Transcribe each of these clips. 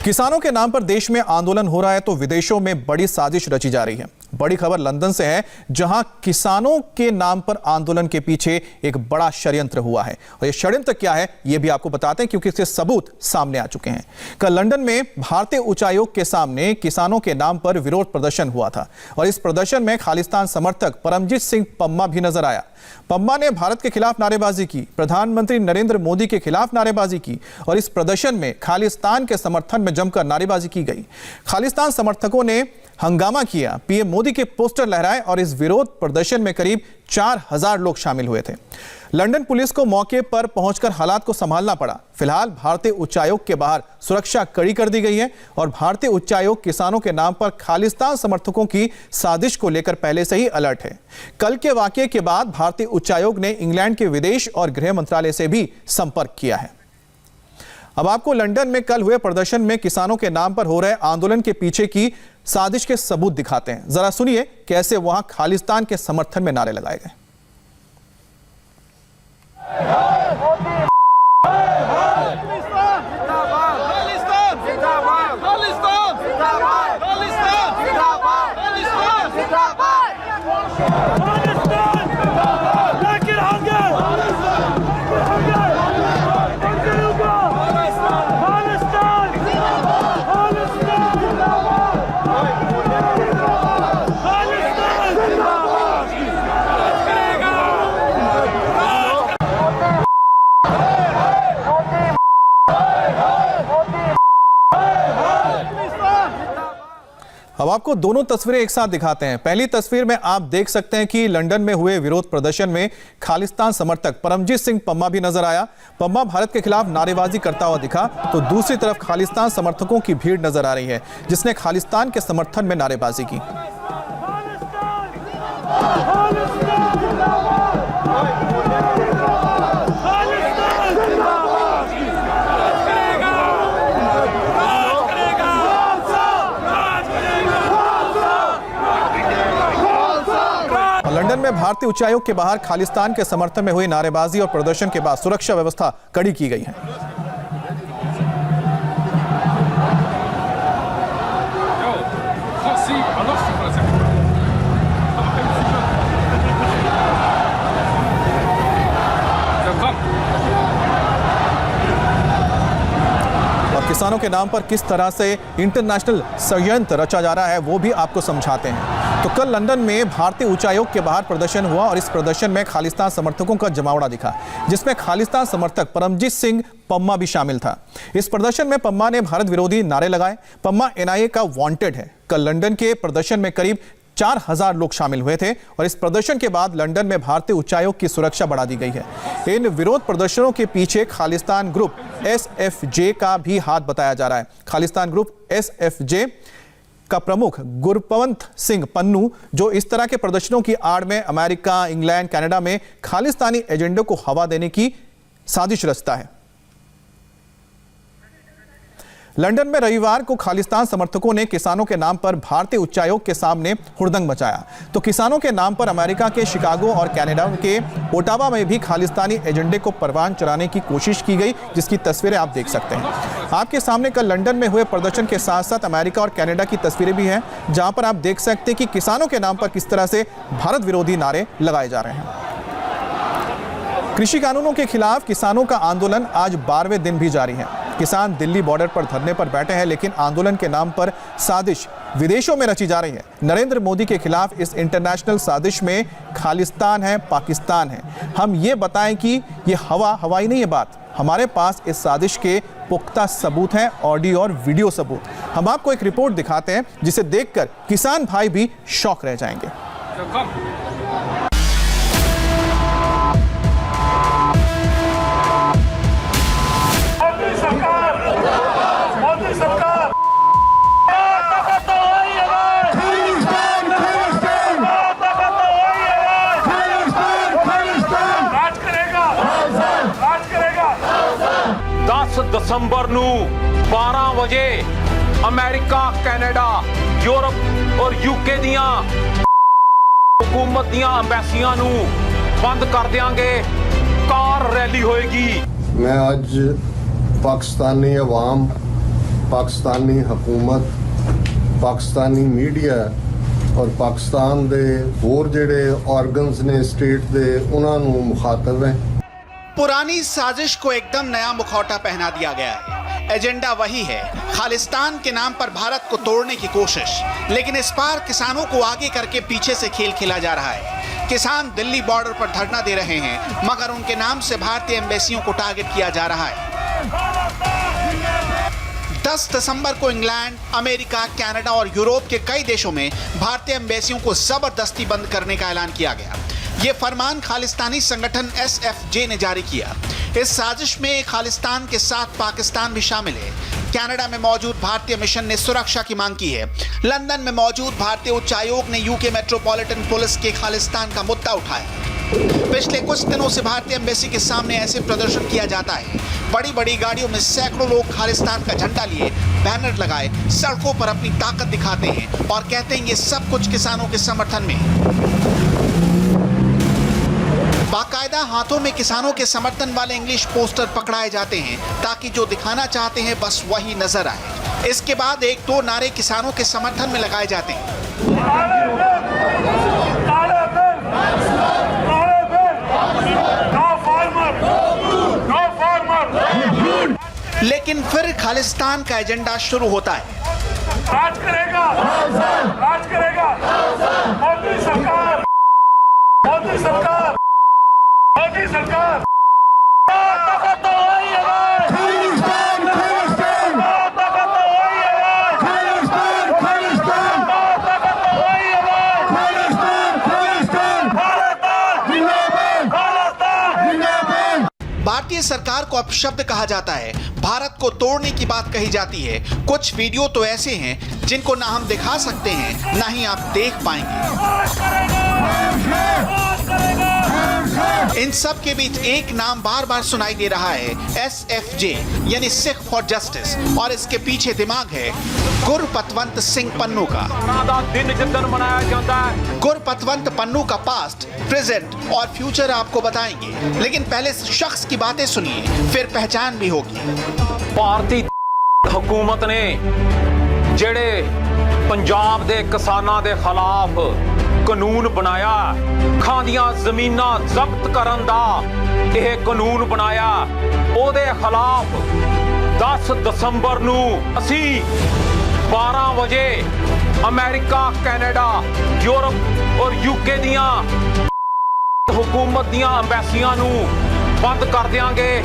किसानों के नाम पर देश में आंदोलन हो रहा है तो विदेशों में बड़ी साजिश रची जा रही है। बड़ी खबर लंदन से है, जहां किसानों के नाम पर आंदोलन के पीछे एक बड़ा षड्यंत्र हुआ है। और ये षड्यंत्र क्या है ये भी आपको बताते हैं, क्योंकि इसके सबूत सामने आ चुके हैं। कल लंदन में भारतीय उच्चायोग के सामने किसानों के नाम पर विरोध प्रदर्शन हुआ था और इस प्रदर्शन में खालिस्तान समर्थक परमजीत सिंह पम्मा भी नजर आया। पम्मा ने भारत के खिलाफ नारेबाजी की, प्रधानमंत्री नरेंद्र मोदी के खिलाफ नारेबाजी की और इस प्रदर्शन में खालिस्तान के समर्थन में जमकर नारेबाजी की गई। खालिस्तान समर्थकों ने हंगामा किया, पीएम मोदी के पोस्टर लहराए और इस विरोध प्रदर्शन में करीब 4000 लोग शामिल हुए थे। लंदन पुलिस को मौके पर पहुंचकर हालात को संभालना पड़ा। फिलहाल भारतीय उच्चायोग के बाहर सुरक्षा कड़ी कर दी गई है और भारतीय उच्चायोग किसानों के नाम पर खालिस्तान समर्थकों की साजिश को लेकर पहले से ही अलर्ट है। कल के वाकये के बाद भारतीय उच्चायोग ने इंग्लैंड के विदेश और गृह मंत्रालय से भी संपर्क किया है। अब आपको लंदन में कल हुए प्रदर्शन में किसानों के नाम पर हो रहे आंदोलन के पीछे की साजिश के सबूत दिखाते हैं। जरा सुनिए कैसे वहां खालिस्तान के समर्थन में नारे लगाए गए। अब आपको दोनों तस्वीरें एक साथ दिखाते हैं। पहली तस्वीर में आप देख सकते हैं कि लंदन में हुए विरोध प्रदर्शन में खालिस्तान समर्थक परमजीत सिंह पम्मा भी नजर आया। पम्मा भारत के खिलाफ नारेबाजी करता हुआ दिखा तो दूसरी तरफ खालिस्तान समर्थकों की भीड़ नजर आ रही है, जिसने खालिस्तान के समर्थन में नारेबाजी की। लंदन में भारतीय उच्चायोग के बाहर खालिस्तान के समर्थन में हुई नारेबाजी और प्रदर्शन के बाद सुरक्षा व्यवस्था कड़ी की गई है। और किसानों के नाम पर किस तरह से इंटरनेशनल षड्यंत्र रचा जा रहा है वो भी आपको समझाते हैं। तो कल लंदन में भारतीय उच्चायोग के बाहर प्रदर्शन हुआ और इस प्रदर्शन में खालिस्तान समर्थकों का जमावड़ा दिखा, जिसमें खालिस्तान समर्थक परमजीत सिंह पम्मा भी शामिल था। इस प्रदर्शन में पम्मा ने भारत विरोधी नारे लगाए। पम्मा एनआईए का वांटेड है। कल लंदन के प्रदर्शन में करीब 4000 लोग शामिल हुए थे और इस प्रदर्शन के बाद लंदन में भारतीय उच्चायोग की सुरक्षा बढ़ा दी गई है। इन विरोध प्रदर्शनों के पीछे खालिस्तान ग्रुप एसएफजे का भी हाथ बताया जा रहा है। खालिस्तान ग्रुप एसएफजे का प्रमुख गुरपवंत सिंह पन्नू, जो इस तरह के प्रदर्शनों की आड़ में अमेरिका, इंग्लैंड, कनाडा में खालिस्तानी एजेंडे को हवा देने की साजिश रचता है। लंदन में रविवार को खालिस्तान समर्थकों ने किसानों के नाम पर भारतीय उच्चायोग के सामने हुड़दंग मचाया तो किसानों के नाम पर अमेरिका के शिकागो और कनाडा के ओटावा में भी खालिस्तानी एजेंडे को परवान चढ़ाने की कोशिश की गई, जिसकी तस्वीरें आप देख सकते हैं। आपके सामने कल लंदन में हुए प्रदर्शन के साथ साथ अमेरिका और कनाडा की तस्वीरें भी हैं, जहां पर आप देख सकते हैं कि किसानों के नाम पर किस तरह से भारत विरोधी नारे लगाए जा रहे हैं। कृषि कानूनों के खिलाफ किसानों का आंदोलन आज 12वें दिन भी जारी है। किसान दिल्ली बॉर्डर पर धरने पर बैठे हैं, लेकिन आंदोलन के नाम पर साजिश विदेशों में रची जा रही है। नरेंद्र मोदी के खिलाफ इस इंटरनेशनल साजिश में खालिस्तान है, पाकिस्तान है। हम ये बताएं कि ये हवाई नहीं है बात, हमारे पास इस साजिश के पुख्ता सबूत हैं, ऑडियो और वीडियो सबूत। हम आपको एक रिपोर्ट दिखाते हैं जिसे देखकर किसान भाई भी शॉक रह जाएंगे। दिसंबर 12 बजे अमेरिका, कनाडा, यूरोप और यूके दियां हुकूमत दियां अंबैसियां नूं बंद कर देंगे। कार रैली होएगी। मैं आज पाकिस्तानी अवाम, पाकिस्तानी हुकूमत, पाकिस्तानी मीडिया और पाकिस्तान दे होर जिहड़े ऑर्गन्स ने स्टेट दे उन्हां नूं मुखातब है। पुरानी साजिश को एकदम नया मुखौटा पहना दिया गया है। एजेंडा वही है, खालिस्तान के नाम पर भारत को तोड़ने की कोशिश, लेकिन इस बार किसानों को आगे करके पीछे से खेल खेला जा रहा है। किसान दिल्ली बॉर्डर पर धरना दे रहे हैं, मगर उनके नाम से भारतीय एम्बेसियों को टारगेट किया जा रहा है। 10 दिसंबर को इंग्लैंड, अमेरिका, कनाडा और यूरोप के कई देशों में भारतीय एम्बेसियों को जबरदस्ती बंद करने का ऐलान किया गया। ये फरमान खालिस्तानी संगठन SFJ ने जारी किया। इस साजिश में खालिस्तान के साथ पाकिस्तान भी शामिल है। कनाडा में मौजूद भारतीय मिशन ने सुरक्षा की मांग की है। लंदन में मौजूद भारतीय उच्चायोग ने यूके मेट्रोपॉलिटन पुलिस के खालिस्तान का मुद्दा उठाया। पिछले कुछ दिनों से भारतीय एम्बेसी के सामने ऐसे प्रदर्शन किया जाता है। बड़ी बड़ी गाड़ियों में सैकड़ों लोग खालिस्तान का झंडा लिए, बैनर लगाए, सड़कों पर अपनी ताकत दिखाते हैं और कहते हैं ये सब कुछ किसानों के समर्थन में। बाकायदा हाथों में किसानों के समर्थन वाले इंग्लिश पोस्टर पकड़ाए जाते हैं ताकि जो दिखाना चाहते हैं बस वही नजर आए। इसके बाद 1-2 नारे किसानों के समर्थन में लगाए जाते हैं। लेकिन फिर खालिस्तान का एजेंडा शुरू होता है। राज करेगा, राज करेगा, मोदी सरकार, मोदी सरकार, मोदी सरकार। भारतीय सरकार को अपशब्द कहा जाता है, भारत को तोड़ने की बात कही जाती है। कुछ वीडियो तो ऐसे हैं जिनको ना हम दिखा सकते हैं, ना ही आप देख पाएंगे। इन सब के बीच एक नाम बार बार सुनाई दे रहा है, SFJ यानी सिख फॉर जस्टिस, और इसके पीछे दिमाग है गुरपतवंत सिंह पन्नू का। दिन जिद्दन मनाया जाता है। गुरपतवंत पन्नू का पास्ट, प्रेजेंट और फ्यूचर आपको बताएंगे, लेकिन पहले शख्स की बातें सुनिए, फिर पहचान भी होगी। ਭਾਰਤੀ ਹਕੂਮਤ ਨੇ ਜਿਹੜੇ ਪੰਜਾਬ ਦੇ ਕਿਸਾਨਾਂ ਦੇ ਖਿਲਾਫ ਕਾਨੂੰਨ ਬਣਾਇਆ, ਖਾਂਦੀਆਂ ਜ਼ਮੀਨਾਂ ਜ਼ਬਤ ਕਰਨ ਦਾ ਇਹ ਕਾਨੂੰਨ ਬਣਾਇਆ, ਉਹਦੇ ਖਿਲਾਫ 10 ਦਸੰਬਰ ਨੂੰ ਅਸੀਂ 12 ਵਜੇ ਅਮਰੀਕਾ, ਕੈਨੇਡਾ, ਯੂਰਪ ਔਰ UK ਦੀਆਂ हुकूमत ਦੀਆਂ ਅੰਬੈਸੀਆਂ ਨੂੰ ਬੰਦ ਕਰ ਦਿਆਂਗੇ।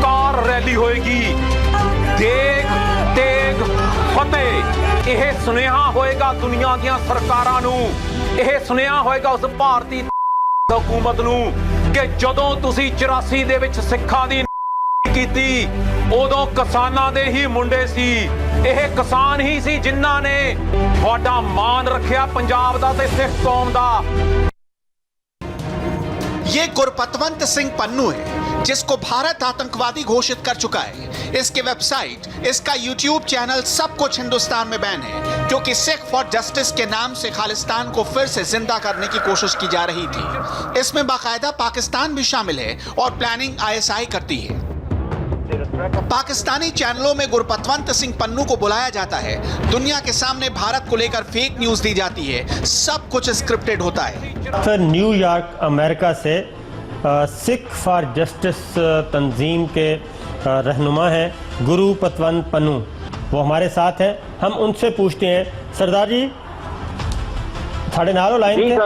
ਕਾਰ ਰੈਲੀ ਹੋਏਗੀ, ਦੇਗ ਤੇਗ ਫਤਿਹ। ਇਹ ਸੁਨੇਹਾ ਹੋਏਗਾ ਦੁਨੀਆ ਦੀਆਂ ਸਰਕਾਰਾਂ ਨੂੰ, ਇਹ ਸੁਨੇਹਾ ਹੋਏਗਾ ਉਸ ਭਾਰਤੀ ਹਕੂਮਤ ਨੂੰ ਕਿ ਜਦੋਂ ਤੁਸੀਂ 84 ਦੇ ਵਿੱਚ ਸਿੱਖਾਂ ਦੀ ਕੀਤੀ, ਉਦੋਂ ਕਿਸਾਨਾਂ ਦੇ ਹੀ ਮੁੰਡੇ ਸੀ। ਇਹ ਕਿਸਾਨ ਹੀ ਸੀ ਜਿਨ੍ਹਾਂ ਨੇ ਤੁਹਾਡਾ ਮਾਣ ਰੱਖਿਆ ਪੰਜਾਬ ਦਾ ਤੇ ਸਿੱਖ ਕੌਮ ਦਾ। ये गुरपतवंत सिंह पन्नू है, जिसको भारत आतंकवादी घोषित कर चुका है। इसके वेबसाइट, इसका YouTube चैनल, सब कुछ हिंदुस्तान में बैन है, क्योंकि सिख फॉर जस्टिस के नाम से खालिस्तान को फिर से जिंदा करने की कोशिश की जा रही थी। इसमें बाकायदा पाकिस्तान भी शामिल है और प्लानिंग ISI करती है। पाकिस्तानी चैनलों में गुरपतवंत सिंह पन्नू को बुलाया जाता है, दुनिया के सामने भारत को लेकर फेक न्यूज दी जाती है, सब कुछ स्क्रिप्टेड होता है। सर, न्यूयॉर्क अमेरिका से सिख फॉर जस्टिस तंजीम के रहनुमा हैं गुरपतवंत पन्नू, वो हमारे साथ हैं। हम उनसे पूछते हैं, सरदार जी साढ़े नालो लाइन थे।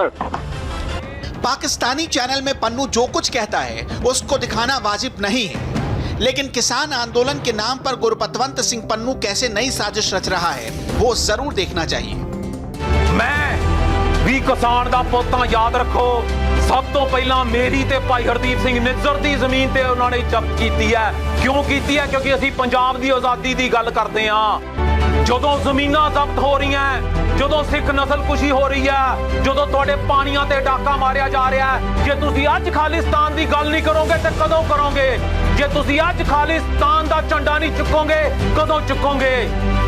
पाकिस्तानी चैनल में पन्नू जो कुछ कहता है उसको दिखाना वाजिब नहीं है, लेकिन किसान आंदोलन के नाम पर गुरपतवंत सिंह पन्नू कैसे नई साजिश रच रहा है वो जरूर देखना चाहिए। मैं भी किसान दा पोता, याद रखो, सब तो पहला मेरी ते भाई हरदीप सिंह निज्जर दी जमीन ते उन्होंने जब्त कीती है। क्यों कीती है? क्योंकि असीं पंजाब दी आज़ादी दी गल करदे हां। जदों जमीनां जब्त हो रही हैं, जदों सिख नस्लकुशी हो रही है, जदों तुहाडे पानियां ते डाका मारिया जा रहा है, जे तुसीं अज खालिस्तान दी गल नहीं करोगे ते कदों करोगे? जे तुसीं अज खालिस्तान दा झंडा नहीं चुकोगे कदों चुकोगे?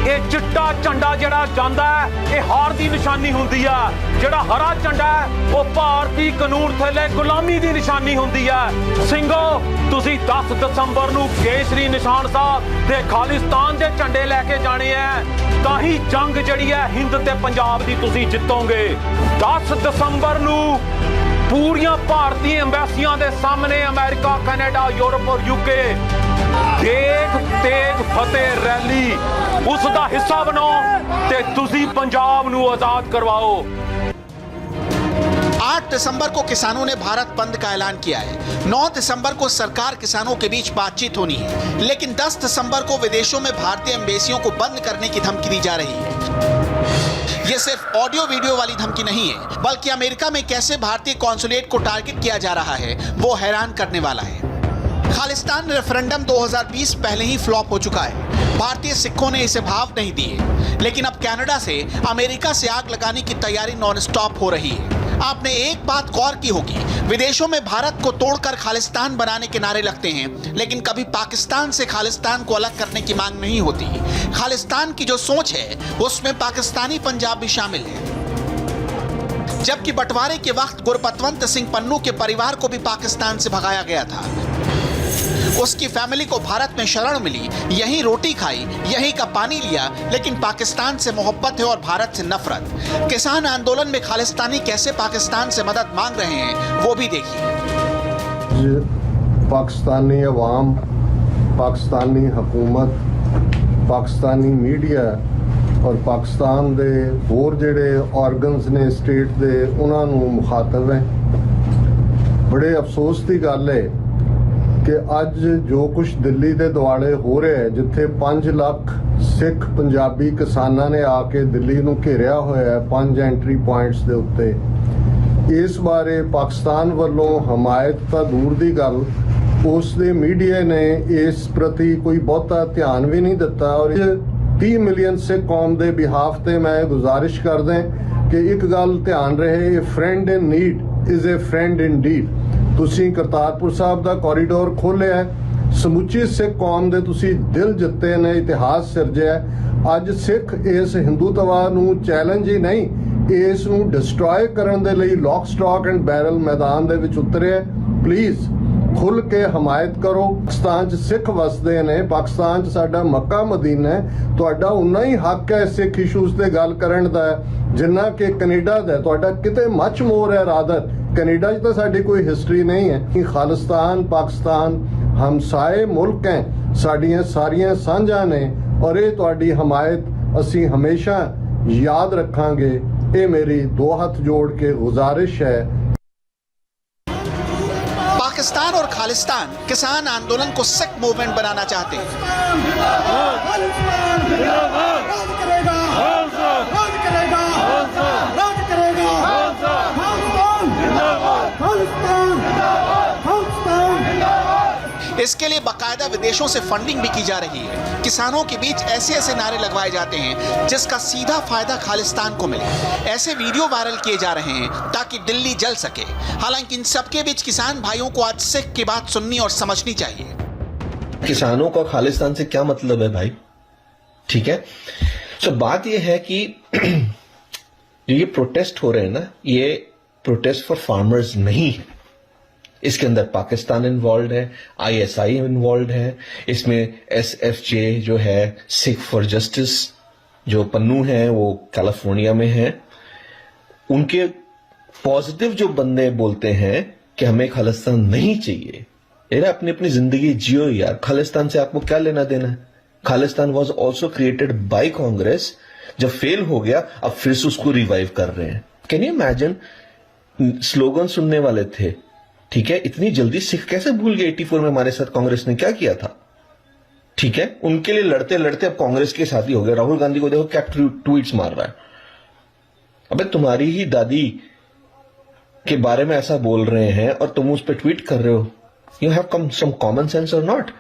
ਇਹ ਚਿੱਟਾ ਝੰਡਾ ਜਿਹੜਾ ਜਾਂਦਾ ਹੈ ਇਹ ਹਾਰ ਦੀ ਨਿਸ਼ਾਨੀ ਹੁੰਦੀ ਆ, ਜਿਹੜਾ ਹਰਾ ਝੰਡਾ ਹੈ ਉਹ ਭਾਰਤੀ ਕਾਨੂੰਨ ਥੱਲੇ ਗੁਲਾਮੀ ਦੀ ਨਿਸ਼ਾਨੀ ਹੁੰਦੀ ਹੈ। ਸਿੰਘੋ ਤੁਸੀਂ 10 ਦਸੰਬਰ ਨੂੰ ਕੇਸਰੀ ਨਿਸ਼ਾਨ ਸਾਹਿਬ ਤੇ ਖਾਲਿਸਤਾਨ ਦੇ ਝੰਡੇ ਲੈ ਕੇ ਜਾਣੇ ਆ, ਤਾਂ ਹੀ ਜੰਗ ਜਿਹੜੀ ਹੈ ਹਿੰਦ ਤੇ ਪੰਜਾਬ ਦੀ ਤੁਸੀਂ ਜਿੱਤੋਗੇ। 10 ਦਸੰਬਰ ਨੂੰ ਪੂਰੀਆਂ ਭਾਰਤੀ ਐਮਬੈਸੀਆਂ ਦੇ ਸਾਹਮਣੇ ਅਮਰੀਕਾ, ਕੈਨੇਡਾ, ਯੂਰਪ ਔਰ ਯੂਕੇ ਦੇਗ ਤੇਗ ਫਤਿਹ ਰੈਲੀ ਉਸ ਦਾ ਹਿੱਸਾ ਬਣੋ ਤੇ ਤੁਸੀਂ ਪੰਜਾਬ ਨੂੰ ਆਜ਼ਾਦ ਕਰਵਾਓ। 8 दिसंबर को किसानों ने भारत बंद का ऐलान किया है। 9 दिसंबर को सरकार किसानों के बीच बातचीत होनी है, लेकिन 10 दिसंबर को विदेशों में भारतीय एम्बेसियों को बंद करने की धमकी दी जा रही है। यह सिर्फ ऑडियो वीडियो वाली धमकी नहीं है, बल्कि अमेरिका में कैसे भारतीय कॉन्सुलेट को टारगेट किया जा रहा है वो हैरान करने वाला है। खालिस्तान रेफरेंडम 2020 पहले ही फ्लॉप हो चुका है। भारतीय सिखों ने इसे भाव नहीं दिए, लेकिन अब कनाडा से अमेरिका से आग लगाने की तैयारी नॉन स्टॉप हो रही है। आपने एक बात गौर की होगी, विदेशों में भारत को तोड़कर खालिस्तान बनाने के नारे लगते हैं, लेकिन कभी पाकिस्तान से खालिस्तान को अलग करने की मांग नहीं होती। खालिस्तान की जो सोच है उसमें पाकिस्तानी पंजाब भी शामिल है। जबकि बंटवारे के वक्त गुरपतवंत सिंह पन्नू के परिवार को भी पाकिस्तान से भगाया गया था। उसकी फैमिली को भारत में शरण मिली, यहीं रोटी खाई, यहीं का पानी लिया, लेकिन पाकिस्तान से मोहब्बत है और भारत से नफरत। किसान आंदोलन में खालिस्तानी कैसे पाकिस्तान से मदद मांग रहे हैं वो भी देखिए। पाकिस्तानी अवाम, पाकिस्तानी हुकूमत, पाकिस्तानी मीडिया और पाकिस्तान दे होर जिहड़े ऑर्गनस ने स्टेट दे उन्हां नूं मुखातब है। बड़े अफसोस की गल है कि अज जो कुछ दिल्ली के दुआले हो रहा है, जिथे 5 लाख सिख पंजाबी किसानां ने आके दिल्ली नूं घेरिया होया है 5 एंट्री पॉइंट्स दे उत्ते, इस बारे पाकिस्तान वालों हमायत तो दूर की गल, उस दे मीडिया ने इस प्रति कोई बहुता ध्यान भी नहीं दिता। और 30 मिलियन सिख कौम के बिहाफ ते मैं गुजारिश कर दें कि एक गल ध्यान रहे, friend in need is a friend in deed. ਤੁਸੀਂ ਕਰਤਾਰਪੁਰ ਸਾਹਿਬ ਦਾ ਕੋਰੀਡੋਰ ਖੋਲ੍ਹਿਆ, ਸਮੁੱਚੀ ਸਿੱਖ ਕੌਮ ਦੇ ਤੁਸੀਂ ਦਿਲ ਜਿੱਤੇ ਨੇ, ਇਤਿਹਾਸ ਸਿਰਜਿਆ। ਅੱਜ ਸਿੱਖ ਇਸ ਹਿੰਦੂਤਵਾ ਨੂੰ ਚੈਲੰਜ ਹੀ ਨਹੀਂ, ਇਸ ਨੂੰ ਡਿਸਟਰੋਏ ਕਰਨ ਦੇ ਲਈ ਲੌਕ ਸਟਾਕ ਐਂਡ ਬੈਰਲ ਮੈਦਾਨ ਦੇ ਵਿੱਚ ਉਤਰਿਆ। ਪਲੀਜ਼ खुल के हमायत करो। पाकिस्तान च सिख वसदे ने, पाकिस्तान च साडा मक्का मदीना है, तुहाडा उन्ना ही हक है सिख इशूज़ ते गल करन दा जिन्ना कि कनेडा दा। तुहाडा किते मच मोर है रादर, कनेडा च तो साडी कोई हिस्टरी नहीं है। खालिस्तान पाकिस्तान हमसाए मुल्क हैं, साडियां सारियां सांझां ने और ये तुहाडी हमायत असीं हमेशा याद रखांगे। ये मेरी 2 हाथ जोड़ के गुजारिश है। पाकिस्तान और खालिस्तान किसान आंदोलन को सिख मूवमेंट बनाना चाहते हैं। इसके लिए बाकायदा विदेशों से फंडिंग भी की जा रही है। किसानों के बीच ऐसे ऐसे नारे लगवाए जाते हैं जिसका सीधा फायदा खालिस्तान को मिले। ऐसे वीडियो वायरल किए जा रहे हैं ताकि दिल्ली जल सके। हालांकि इन सबके बीच किसान भाइयों को आज सिख की बात सुननी और समझनी चाहिए। किसानों का खालिस्तान से क्या मतलब है भाई? ठीक है, तो बात यह है कि ये प्रोटेस्ट हो रहे हैं ना, ये प्रोटेस्ट फॉर फार्मर्स नहीं है। इसके अंदर पाकिस्तान इन्वॉल्व है, ISI इन्वॉल्व है, इसमें SFJ जो है सिख फॉर जस्टिस, जो पन्नू है वो कैलिफोर्निया में है, उनके पॉजिटिव जो बंदे बोलते हैं कि हमें खालिस्तान नहीं चाहिए। यार अपनी अपनी जिंदगी जियो यार, खालिस्तान से आपको क्या लेना देना है? Khalistan was also created by Congress, जब फेल हो गया अब फिर से उसको रिवाइव कर रहे हैं। कैन यू इमेजिन, स्लोगन सुनने वाले थे, ठीक है, इतनी जल्दी सिख कैसे भूल गए 84 में हमारे साथ कांग्रेस ने क्या किया था? ठीक है, उनके लिए लड़ते लड़ते अब कांग्रेस के साथ ही हो गए। राहुल गांधी को देखो क्या ट्वीट्स मार रहा है। अबे तुम्हारी ही दादी के बारे में ऐसा बोल रहे हैं और तुम उस पर ट्वीट कर रहे हो। You have some common sense or not?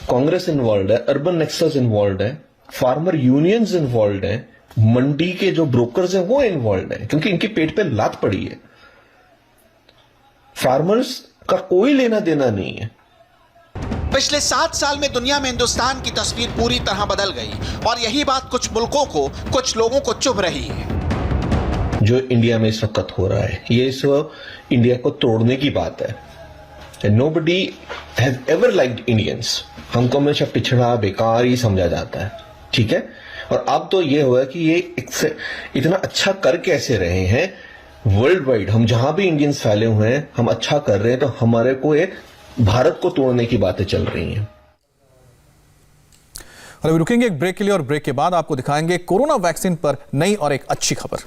Congress involve है, अर्बन नेक्सस इन्वॉल्व है, फार्मर यूनियंस इन्वॉल्व है, मंडी के जो ब्रोकर्स हैं वो इन्वॉल्व है, क्योंकि इनके पेट पे लात पड़ी है। फार्मर्स का कोई लेना देना नहीं है। पिछले 7 साल में दुनिया में हिंदुस्तान की तस्वीर पूरी तरह बदल गई और यही बात कुछ मुल्कों को, कुछ लोगों को चुभ रही है। जो इंडिया में इस वक्त हो रहा है, ये इस वक्त इंडिया को तोड़ने की बात है। Nobody has ever liked Indians. हमको हमेशा पिछड़ा, बेकार ही समझा जाता है, ठीक है। और अब तो ये हुआ कि ये इतना अच्छा कर कैसे रहे हैं वर्ल्ड वाइड। हम जहां भी इंडियंस फैले हुए हैं, हम अच्छा कर रहे हैं, तो हमारे को ये भारत को तोड़ने की बातें चल रही हैं। और अभी रुकेंगे एक ब्रेक के लिए और ब्रेक के बाद आपको दिखाएंगे कोरोना वैक्सीन पर नई और एक अच्छी खबर।